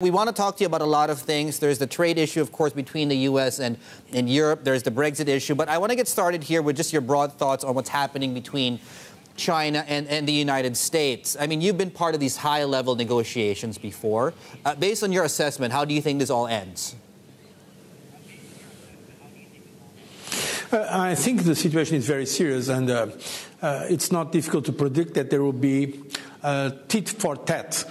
We want to talk to you about a lot of things. There's the trade issue, of course, between the U.S. and Europe. There's the Brexit issue. But I want to get started here with just your broad thoughts on what's happening between China and the United States. I mean, you've been part of these high-level negotiations before. Based on your assessment, how do you think this all ends? I think the situation is very serious, and it's not difficult to predict that there will be tit for tat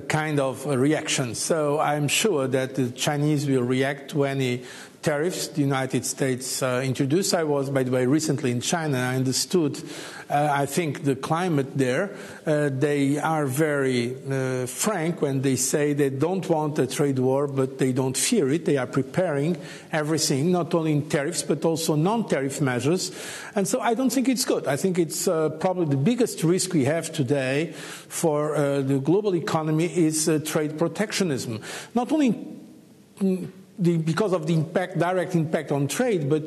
kind of reaction. So I'm sure that the Chinese will react to any tariffs the United States introduced. I was, by the way, recently in China. I understood, I think, the climate there. They are very frank when they say they don't want a trade war, but they don't fear it. They are preparing everything, not only in tariffs, but also non-tariff measures. And so I don't think it's good. I think it's probably the biggest risk we have today for the global economy is trade protectionism. Not only because of the direct impact on trade, but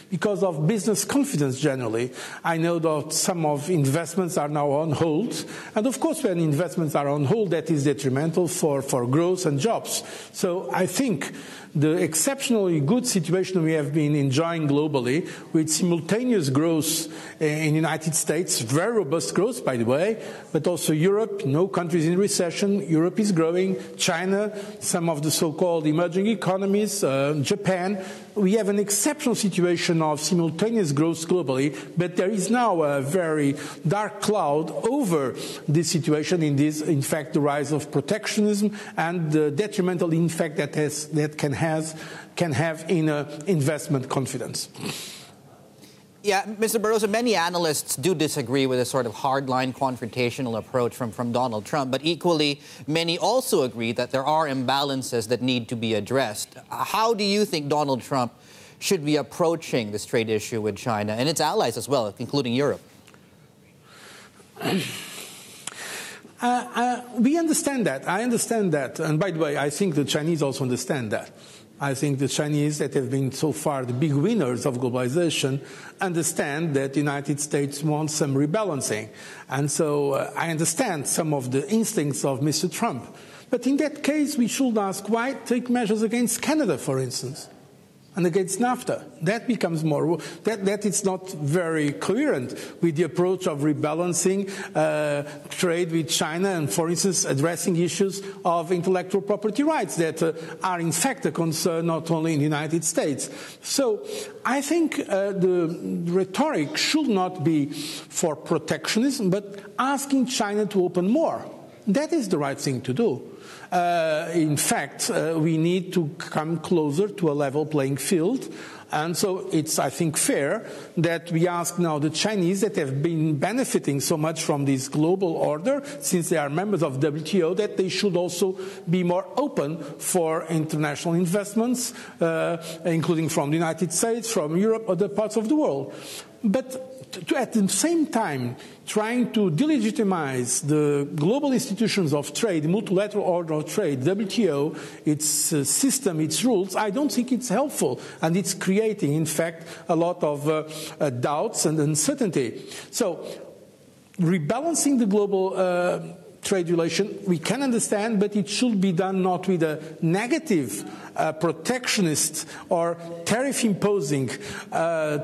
because of business confidence generally. I know that some of investments are now on hold. And of course, when investments are on hold, that is detrimental for growth and jobs. So I think the exceptionally good situation we have been enjoying globally, with simultaneous growth in the United States, very robust growth, by the way, but also Europe, no countries in recession, Europe is growing, China, some of the so-called emerging economies, Japan. We have an exceptional situation of simultaneous growth globally, but there is now a very dark cloud over this situation, in fact, the rise of protectionism and the detrimental impact that can have in investment confidence. Yeah, Mr. Barroso, many analysts do disagree with a sort of hardline confrontational approach from Donald Trump, but equally, many also agree that there are imbalances that need to be addressed. How do you think Donald Trump should be approaching this trade issue with China and its allies as well, including Europe? We understand that. I understand that. And by the way, I think the Chinese also understand that. I think the Chinese, that have been so far the big winners of globalization, understand that the United States wants some rebalancing. And so I understand some of the instincts of Mr. Trump. But in that case, we should ask why take measures against Canada, for instance, and against NAFTA. That becomes more, that is not very coherent with the approach of rebalancing trade with China and, for instance, addressing issues of intellectual property rights that are in fact a concern not only in the United States. So I think the rhetoric should not be for protectionism, but asking China to open more. That is the right thing to do. In fact, we need to come closer to a level playing field. And so it's, I think, fair that we ask now the Chinese, that have been benefiting so much from this global order, since they are members of WTO, that they should also be more open for international investments, including from the United States, from Europe, other parts of the world. But at the same time, trying to delegitimize the global institutions of trade, multilateral order of trade, WTO, its system, its rules, I don't think it's helpful. And it's creating, in fact, a lot of doubts and uncertainty. So, rebalancing the global trade relation, we can understand, but it should be done not with a negative protectionist or tariff-imposing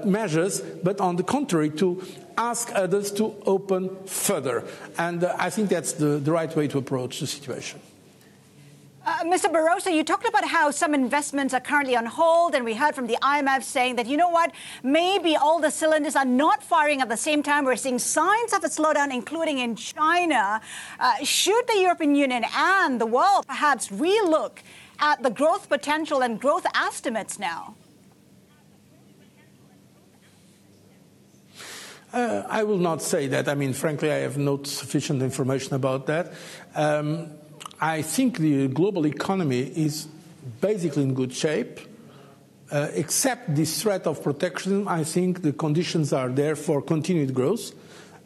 measures, but on the contrary, to ask others to open further. And I think that's the right way to approach the situation. Mr. Barroso, you talked about how some investments are currently on hold, and we heard from the IMF saying that, you know what, maybe all the cylinders are not firing at the same time. We're seeing signs of a slowdown, including in China. Should the European Union and the world perhaps relook at the growth potential and growth estimates now? I will not say that. I mean, frankly, I have not sufficient information about that. I think the global economy is basically in good shape. Except this threat of protectionism, I think the conditions are there for continued growth.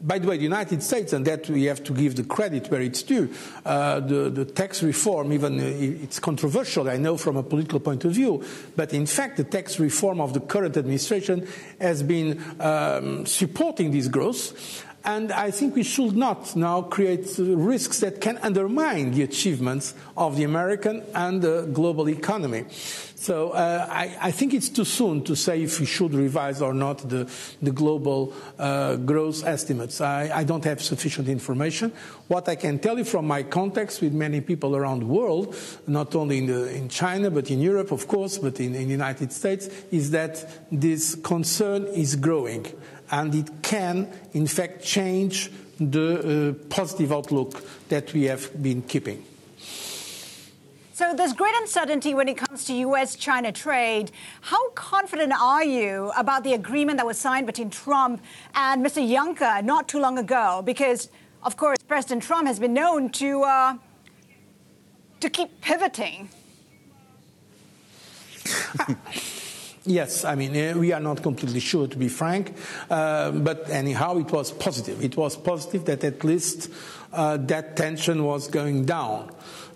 By the way, the United States, and that we have to give the credit where it's due, the tax reform, even it's controversial, I know, from a political point of view, but in fact the tax reform of the current administration has been supporting this growth. And I think we should not now create risks that can undermine the achievements of the American and the global economy. So I think it's too soon to say if we should revise or not the global growth estimates. I don't have sufficient information. What I can tell you from my contacts with many people around the world, not only in China, but in Europe, of course, but in the United States, is that this concern is growing. And it can, in fact, change the positive outlook that we have been keeping. So there's great uncertainty when it comes to U.S.-China trade. How confident are you about the agreement that was signed between Trump and Mr. Juncker not too long ago? Because, of course, President Trump has been known to keep pivoting. Yes, I mean, we are not completely sure, to be frank, but anyhow, it was positive. It was positive that at least that tension was going down,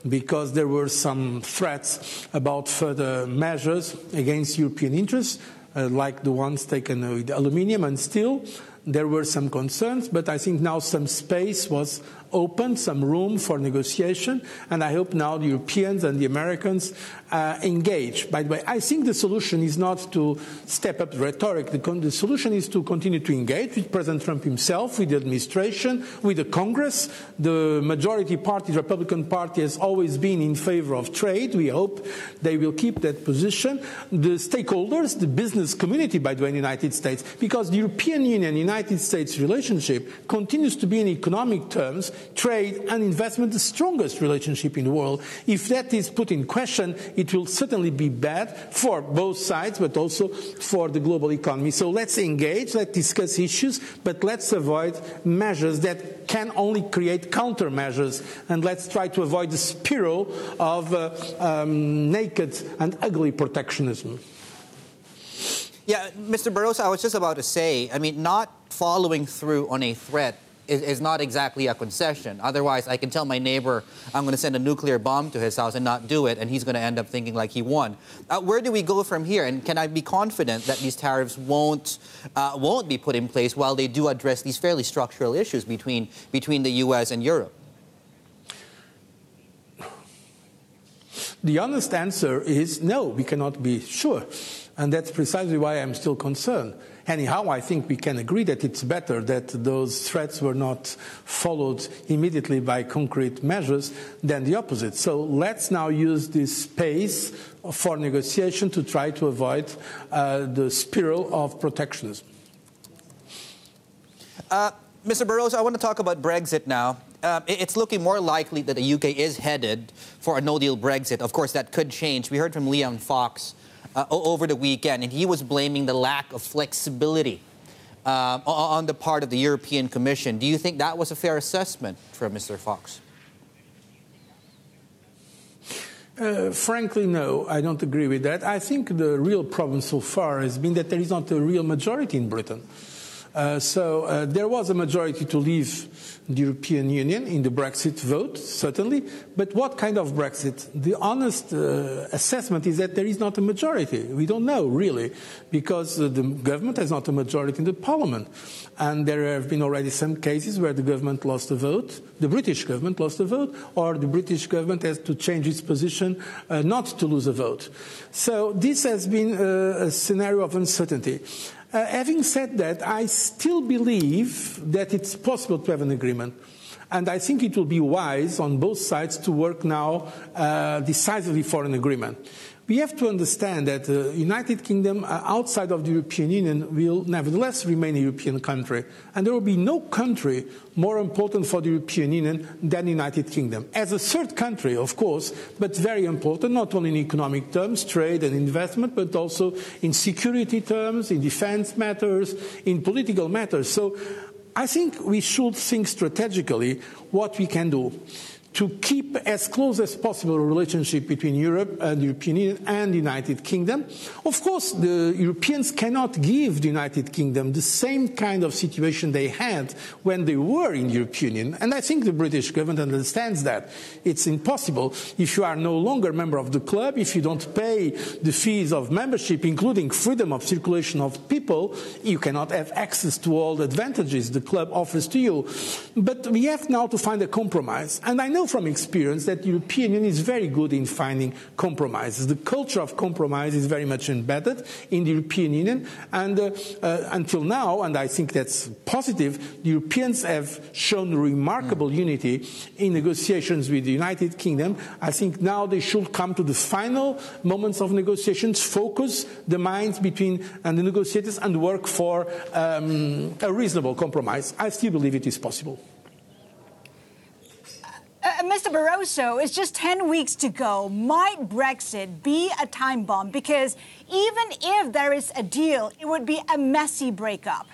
because there were some threats about further measures against European interests, like the ones taken with aluminium and steel. There were some concerns, but I think now some space was opened, some room for negotiation, and I hope now the Europeans and the Americans engage. By the way, I think the solution is not to step up the rhetoric. The solution is to continue to engage with President Trump himself, with the administration, with the Congress. The majority party, the Republican Party, has always been in favor of trade. We hope they will keep that position. The stakeholders, the business community, by the way, in the United States, because the European Union, United States relationship continues to be in economic terms, trade and investment, the strongest relationship in the world. If that is put in question, it will certainly be bad for both sides, but also for the global economy. So let's engage, let's discuss issues, but let's avoid measures that can only create countermeasures, and let's try to avoid the spiral of naked and ugly protectionism. Yeah, Mr. Barroso, I was just about to say, I mean, not following through on a threat is not exactly a concession. Otherwise, I can tell my neighbor I'm going to send a nuclear bomb to his house and not do it, and he's going to end up thinking like he won. Where do we go from here? And can I be confident that these tariffs won't be put in place while they do address these fairly structural issues between the U.S. and Europe? The honest answer is no, we cannot be sure. And that's precisely why I'm still concerned. Anyhow, I think we can agree that it's better that those threats were not followed immediately by concrete measures than the opposite. So let's now use this space for negotiation to try to avoid the spiral of protectionism. Mr. Barroso, I want to talk about Brexit now. It's looking more likely that the UK is headed for a no-deal Brexit. Of course, that could change. We heard from Liam Fox over the weekend, and he was blaming the lack of flexibility on the part of the European Commission. Do you think that was a fair assessment from Mr. Fox? Frankly, no, I don't agree with that. I think the real problem so far has been that there is not a real majority in Britain. So there was a majority to leave the European Union in the Brexit vote, certainly. But what kind of Brexit? The honest assessment is that there is not a majority. We don't know, really, because the government has not a majority in the parliament. And there have been already some cases where the government lost the vote, the British government lost the vote, or the British government has to change its position not to lose a vote. So this has been a scenario of uncertainty. Having said that, I still believe that it's possible to have an agreement. And I think it will be wise on both sides to work now decisively for an agreement. We have to understand that the United Kingdom outside of the European Union will nevertheless remain a European country. And there will be no country more important for the European Union than the United Kingdom. As a third country, of course, but very important, not only in economic terms, trade and investment, but also in security terms, in defense matters, in political matters. So I think we should think strategically what we can do. to keep as close as possible a relationship between Europe and the European Union and the United Kingdom. Of course, the Europeans cannot give the United Kingdom the same kind of situation they had when they were in the European Union. And I think the British government understands that. It's impossible if you are no longer a member of the club, if you don't pay the fees of membership, including freedom of circulation of people, you cannot have access to all the advantages the club offers to you. But we have now to find a compromise. And I know from experience that the European Union is very good in finding compromises. The culture of compromise is very much embedded in the European Union. And until now, and I think that's positive, the Europeans have shown remarkable unity in negotiations with the United Kingdom. I think now they should come to the final moments of negotiations, focus the minds between the negotiators and work for a reasonable compromise. I still believe it is possible. Mr. Barroso, it's just 10 weeks to go. Might Brexit be a time bomb? Because even if there is a deal, it would be a messy breakup.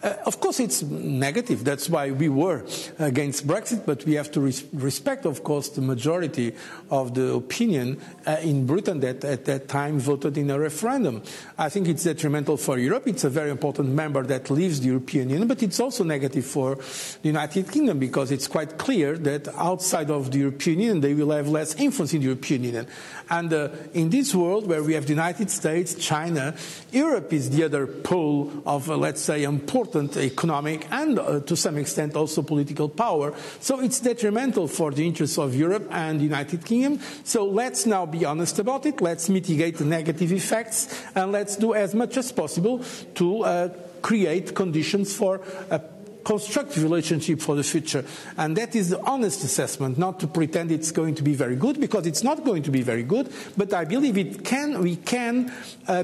Of course, it's negative. That's why we were against Brexit, but we have to respect, of course, the majority of the opinion in Britain that at that time voted in a referendum. I think it's detrimental for Europe. It's a very important member that leaves the European Union, but it's also negative for the United Kingdom because it's quite clear that outside of the European Union, they will have less influence in the European Union. And in this world where we have the United States, China, Europe is the other pole of, let's say, important economic and to some extent also political power. So it's detrimental for the interests of Europe and the United Kingdom. So let's now be honest about it. Let's mitigate the negative effects and let's do as much as possible to create conditions for a constructive relationship for the future. And that is the honest assessment, not to pretend it's going to be very good, because it's not going to be very good, but I believe we can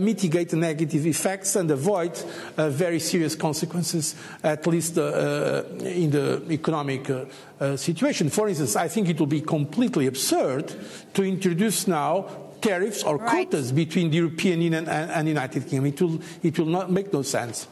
mitigate the negative effects and avoid very serious consequences, at least in the economic situation. For instance, I think it will be completely absurd to introduce now tariffs or quotas between the European Union and the United Kingdom. It will not make no sense.